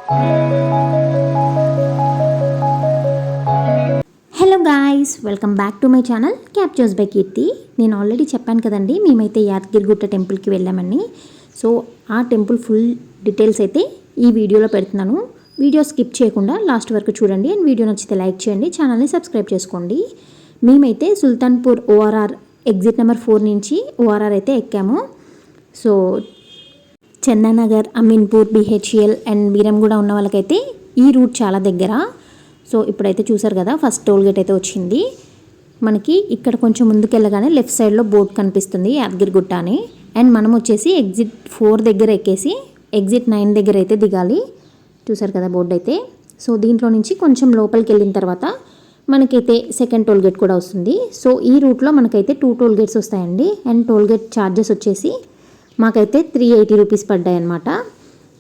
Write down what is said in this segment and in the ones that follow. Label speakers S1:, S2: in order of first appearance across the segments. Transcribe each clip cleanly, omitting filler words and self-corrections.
S1: Hello guys, welcome back to my channel captures by Keerthi. నేను already చెప్పాను కదండి, మేమైతే యాదగిరిగుట్ట టెంపుల్కి వెళ్ళామని. సో ఆ టెంపుల్ ఫుల్ డీటెయిల్స్ అయితే ఈ వీడియోలో పెడుతున్నాను. వీడియో స్కిప్ చేయకుండా లాస్ట్ వరకు చూడండి. అండ్ వీడియో నచ్చితే లైక్ చేయండి, ఛానల్ని సబ్స్క్రైబ్ చేసుకోండి. మేమైతే సుల్తాన్పూర్ ఓఆర్ఆర్ ఎగ్జిట్ నెంబర్ 4 నుంచి ఓఆర్ఆర్ అయితే ఎక్కాము. సో చందానగర్, అమీన్పూర్, బిహెచ్ఎల్ అండ్ బీరంగూడ ఉన్న వాళ్ళకైతే ఈ రూట్ చాలా దగ్గర. సో ఇప్పుడైతే చూసారు కదా, ఫస్ట్ టోల్ గేట్ అయితే వచ్చింది మనకి. ఇక్కడ కొంచెం ముందుకు వెళ్ళగానే లెఫ్ట్ సైడ్లో బోర్డు కనిపిస్తుంది యాదగిరిగుట్ట అని. అండ్ మనం వచ్చేసి ఎగ్జిట్ 4 దగ్గర ఎక్కేసి ఎగ్జిట్ 9 దగ్గర అయితే దిగాలి. చూసారు కదా బోర్డు అయితే. సో దీంట్లో నుంచి కొంచెం లోపలికి వెళ్ళిన తర్వాత మనకైతే సెకండ్ టోల్ గేట్ కూడా వస్తుంది. సో ఈ రూట్లో మనకైతే 2 టోల్ గేట్స్ వస్తాయండి. అండ్ టోల్ గేట్ ఛార్జెస్ వచ్చేసి మాకైతే 380 రూపీస్ పడ్డాయి అనమాట.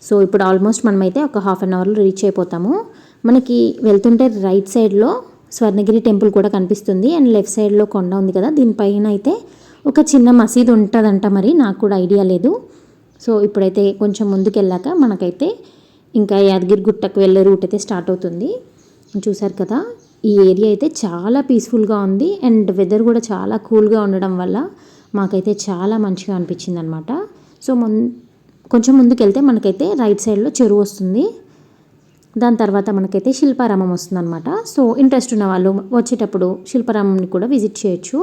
S1: సో ఇప్పుడు ఆల్మోస్ట్ మనమైతే ఒక హాఫ్ అన్ అవర్లో రీచ్ అయిపోతాము. మనకి వెళ్తుంటే రైట్ సైడ్లో స్వర్ణగిరి టెంపుల్ కూడా కనిపిస్తుంది. అండ్ లెఫ్ట్ సైడ్లో కొండ ఉంది కదా, దీనిపైన అయితే ఒక చిన్న మసీదు ఉంటుందంట, మరి నాకు కూడా ఐడియా లేదు. సో ఇప్పుడైతే కొంచెం ముందుకు వెళ్ళాక మనకైతే ఇంకా యాదగిరిగుట్టకు వెళ్ళే రూట్ అయితే స్టార్ట్ అవుతుంది. చూసారు కదా, ఈ ఏరియా అయితే చాలా పీస్ఫుల్గా ఉంది. అండ్ వెదర్ కూడా చాలా కూల్గా ఉండడం వల్ల మాకైతే చాలా మంచిగా అనిపించింది అనమాట. సో కొంచెం ముందుకు వెళ్తే మనకైతే రైట్ సైడ్లో చెరువు వస్తుంది. దాని తర్వాత మనకైతే శిల్పారామం వస్తుంది అనమాట. సో ఇంట్రెస్ట్ ఉన్న వాళ్ళు వచ్చేటప్పుడు శిల్పారామంని కూడా విజిట్ చేయొచ్చు.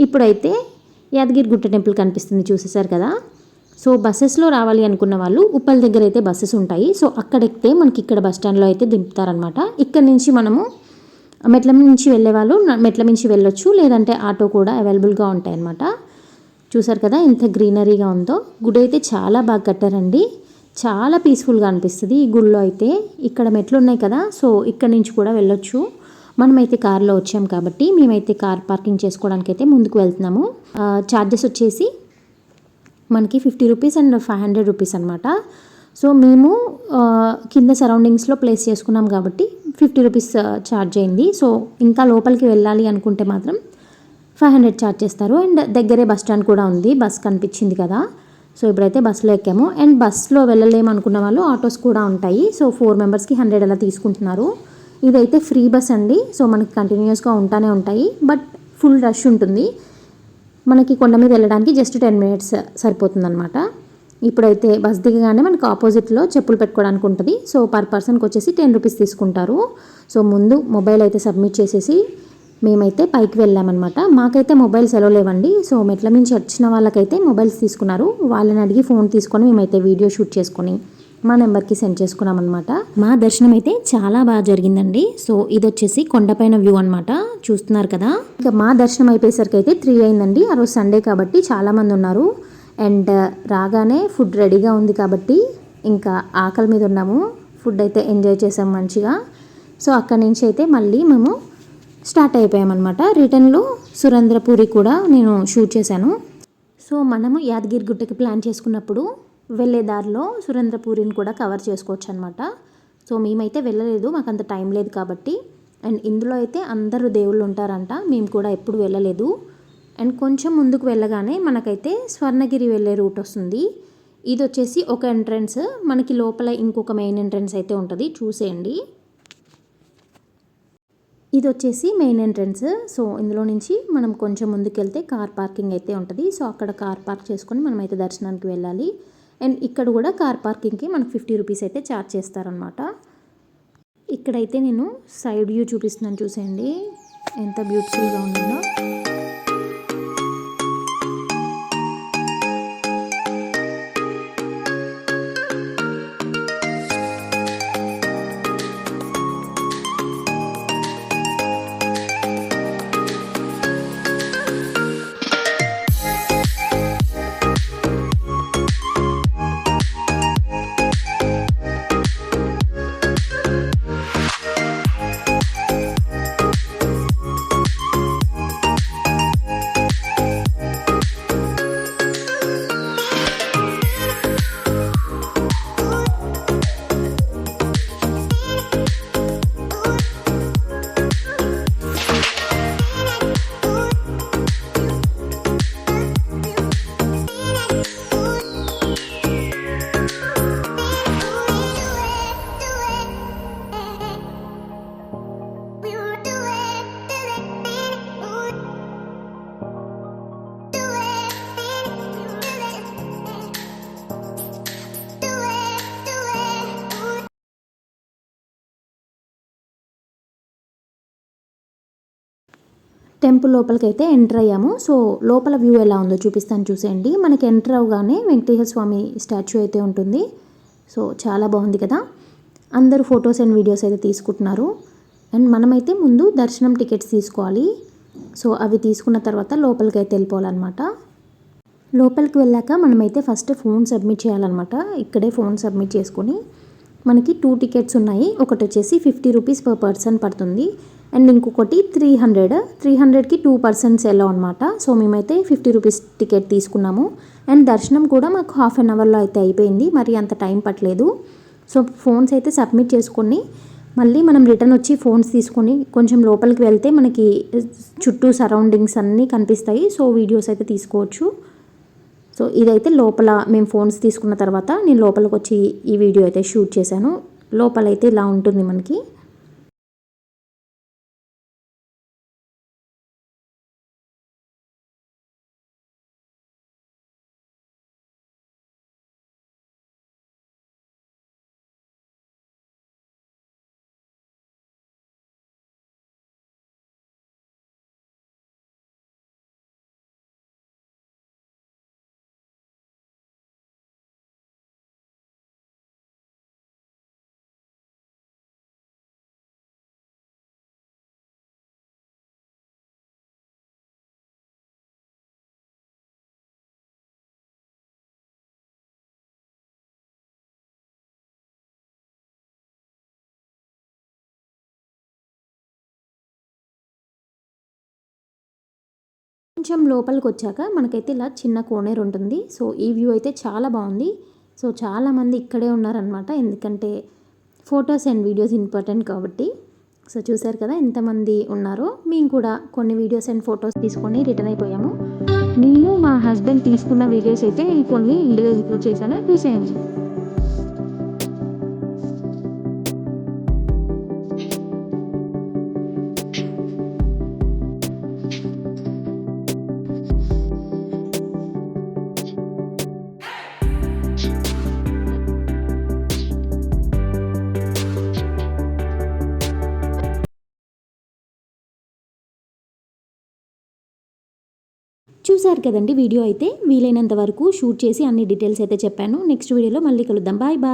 S1: ఇప్పుడైతే యాదగిరిగుట్ట టెంపుల్ కనిపిస్తుంది, చూసేసారు కదా. సో బస్సెస్లో రావాలి అనుకున్న వాళ్ళు ఉప్పల్ దగ్గర అయితే బస్సెస్ ఉంటాయి. సో అక్కడ ఎక్కితే మనకి ఇక్కడ బస్ స్టాండ్లో అయితే దింపుతారనమాట. ఇక్కడ నుంచి మనము మెట్ల నుంచి వెళ్ళే వాళ్ళు మెట్ల నుంచి వెళ్ళొచ్చు, లేదంటే ఆటో కూడా అవైలబుల్గా ఉంటాయి అన్నమాట. చూసారు కదా ఎంత గ్రీనరీగా ఉందో. గుడి అయితే చాలా బాగా కట్టారండి, చాలా పీస్ఫుల్గా అనిపిస్తుంది ఈ గుడిలో అయితే. ఇక్కడ మెట్లు ఉన్నాయి కదా, సో ఇక్కడ నుంచి కూడా వెళ్ళొచ్చు. మనమైతే కార్లో వచ్చాం కాబట్టి మేమైతే కార్ పార్కింగ్ చేసుకోవడానికి అయితే ముందుకు వెళ్తున్నాము. ఛార్జెస్ వచ్చేసి మనకి 50 రూపీస్ అండ్ 500 రూపీస్ అనమాట. సో మేము కింద సరౌండింగ్స్లో ప్లేస్ చేసుకున్నాం కాబట్టి 50 రూపీస్ ఛార్జ్ అయింది. సో ఇంకా లోపలికి వెళ్ళాలి అనుకుంటే మాత్రం 500 ఛార్జ్ చేస్తారు. అండ్ దగ్గరే బస్ స్టాండ్ కూడా ఉంది, బస్ కనిపించింది కదా. సో ఇప్పుడైతే బస్సులో ఎక్కాము. అండ్ బస్సులో వెళ్ళలేము అనుకున్న వాళ్ళు ఆటోస్ కూడా ఉంటాయి. సో 4 మెంబర్స్కి 100 అలా తీసుకుంటున్నారు. ఇదైతే ఫ్రీ బస్ అండి. సో మనకి కంటిన్యూస్గా ఉంటానే ఉంటాయి, బట్ ఫుల్ రష్ ఉంటుంది. మనకి కొండ మీద వెళ్ళడానికి జస్ట్ 10 మినిట్స్ సరిపోతుంది అనమాట. ఇప్పుడైతే బస్ దిగగానే మనకు ఆపోజిట్లో చెప్పులు పెట్టుకోవడానికి ఉంటుంది. సో పర్ పర్సన్కి వచ్చేసి 10 రూపీస్ తీసుకుంటారు. సో ముందు మొబైల్ అయితే సబ్మిట్ చేసేసి మేమైతే పైకి వెళ్ళామన్నమాట. మాకైతే మొబైల్స్ ఎలా లేవండి. సో మెట్ల నుంచి వచ్చిన వాళ్ళకైతే మొబైల్స్ తీసుకున్నారు. వాళ్ళని అడిగి ఫోన్ తీసుకొని మేమైతే వీడియో షూట్ చేసుకొని మా నెంబర్కి సెండ్ చేసుకున్నాం అనమాట. మా దర్శనం అయితే చాలా బాగా జరిగిందండి. సో ఇది వచ్చేసి కొండపైన వ్యూ అనమాట, చూస్తున్నారు కదా. ఇంకా మా దర్శనం అయిపోయేసరికి అయితే 3 అయిందండి. ఆ రోజు సండే కాబట్టి చాలామంది ఉన్నారు. అండ్ రాగానే ఫుడ్ రెడీగా ఉంది కాబట్టి ఇంకా ఆకలి మీద ఉన్నాము. ఫుడ్ అయితే ఎంజాయ్ చేసాం మంచిగా. సో అక్కడి నుంచి అయితే మళ్ళీ మేము స్టార్ట్ అయిపోయామన్నమాట. రిటర్న్లో సురేంద్రపురి కూడా నేను షూట్ చేశాను. సో మనము యాదగిరిగుట్టకి ప్లాన్ చేసుకున్నప్పుడు వెళ్ళే దారిలో సురేంద్రపురిని కూడా కవర్ చేసుకోవచ్చు అనమాట. సో మేమైతే వెళ్ళలేదు, మాకు అంత టైం లేదు కాబట్టి. అండ్ ఇందులో అయితే అందరూ దేవుళ్ళు ఉంటారంట, మేము కూడా ఎప్పుడు వెళ్ళలేదు. అండ్ కొంచెం ముందుకు వెళ్ళగానే మనకైతే స్వర్ణగిరి వెళ్ళే రూట్ వస్తుంది. ఇది వచ్చేసి ఒక ఎంట్రన్స్, మనకి లోపల ఇంకొక మెయిన్ ఎంట్రన్స్ అయితే ఉంటుంది, చూసేయండి. ఇది వచ్చేసి మెయిన్ ఎంట్రన్స్. సో ఇందులో నుంచి మనం కొంచెం ముందుకు వెళ్తే కార్ పార్కింగ్ అయితే ఉంటుంది. సో అక్కడ కార్ పార్క్ చేసుకొని మనమైతే దర్శనానికి వెళ్ళాలి. అండ్ ఇక్కడ కూడా కార్ పార్కింగ్కి మనకు 50 రూపీస్ అయితే ఛార్జ్ చేస్తారనమాట. ఇక్కడైతే నేను సైడ్ వ్యూ చూపిస్తున్నాను, చూసేయండి ఎంత బ్యూటిఫుల్గా ఉందో. టెంపుల్ లోపలికి అయితే ఎంటర్ అయ్యాము. సో లోపల వ్యూ ఎలా ఉందో చూపిస్తాను చూసేయండి. మనకి ఎంటర్ అవగానే వెంకటేశ్వర స్వామి స్టాచ్యూ అయితే ఉంటుంది. సో చాలా బాగుంది కదా. అందరూ ఫొటోస్ అండ్ వీడియోస్ అయితే తీసుకుంటున్నారు. అండ్ మనమైతే ముందు దర్శనం టికెట్స్ తీసుకోవాలి. సో అవి తీసుకున్న తర్వాత లోపలికి అయితే వెళ్ళిపోవాలన్నమాట. లోపలికి వెళ్ళాక మనమైతే ఫస్ట్ ఫోన్ సబ్మిట్ చేయాలన్నమాట. ఇక్కడే ఫోన్ సబ్మిట్ చేసుకొని మనకి 2 టికెట్స్ ఉన్నాయి. ఒకటి వచ్చేసి 50 రూపీస్ పర్ పర్సన్ పడుతుంది. అండ్ ఇంకొకటి 300కి 2 పర్సన్స్ ఎలా అనమాట. సో మేమైతే 50 రూపీస్ టికెట్ తీసుకున్నాము. అండ్ దర్శనం కూడా మాకు హాఫ్ అన్ అవర్లో అయితే అయిపోయింది. మరి అంత టైం పట్టలేదు. సో ఫోన్స్ అయితే సబ్మిట్ చేసుకొని మళ్ళీ మనం రిటర్న్ వచ్చి ఫోన్స్ తీసుకొని కొంచెం లోపలికి వెళ్తే మనకి చుట్టూ సరౌండింగ్స్ అన్నీ కనిపిస్తాయి. సో వీడియోస్ అయితే తీసుకోవచ్చు. సో ఇదైతే లోపల మేము ఫోన్స్ తీసుకున్న తర్వాత నేను లోపలికి వచ్చి ఈ వీడియో అయితే షూట్ చేశాను. లోపలైతే ఇలా ఉంటుంది మనకి. కొంచెం లోపలికి వచ్చాక మనకైతే ఇలా చిన్న కోనేరు ఉంటుంది. సో ఈ వ్యూ అయితే చాలా బాగుంది. సో చాలామంది ఇక్కడే ఉన్నారనమాట. ఎందుకంటే ఫొటోస్ అండ్ వీడియోస్ ఇంపార్టెంట్ కాబట్టి. సో చూసారు కదా ఎంతమంది ఉన్నారో. మేము కూడా కొన్ని వీడియోస్ అండ్ ఫొటోస్ తీసుకొని రిటర్న్ అయిపోయాము.
S2: నేను మా హస్బెండ్ తీసుకున్న వీడియోస్ అయితే కొన్ని ఇందులో ఇంక్లూడ్ చేశాను, చూసేయండి.
S1: చూసారు కదండి వీడియో అయితే. వీలైనంత వరకు షూట్ చేసి అన్ని డీటెయిల్స్ అయితే చెప్పాను. నెక్స్ట్ వీడియోలో మళ్ళీ కలుద్దాం. Bye bye.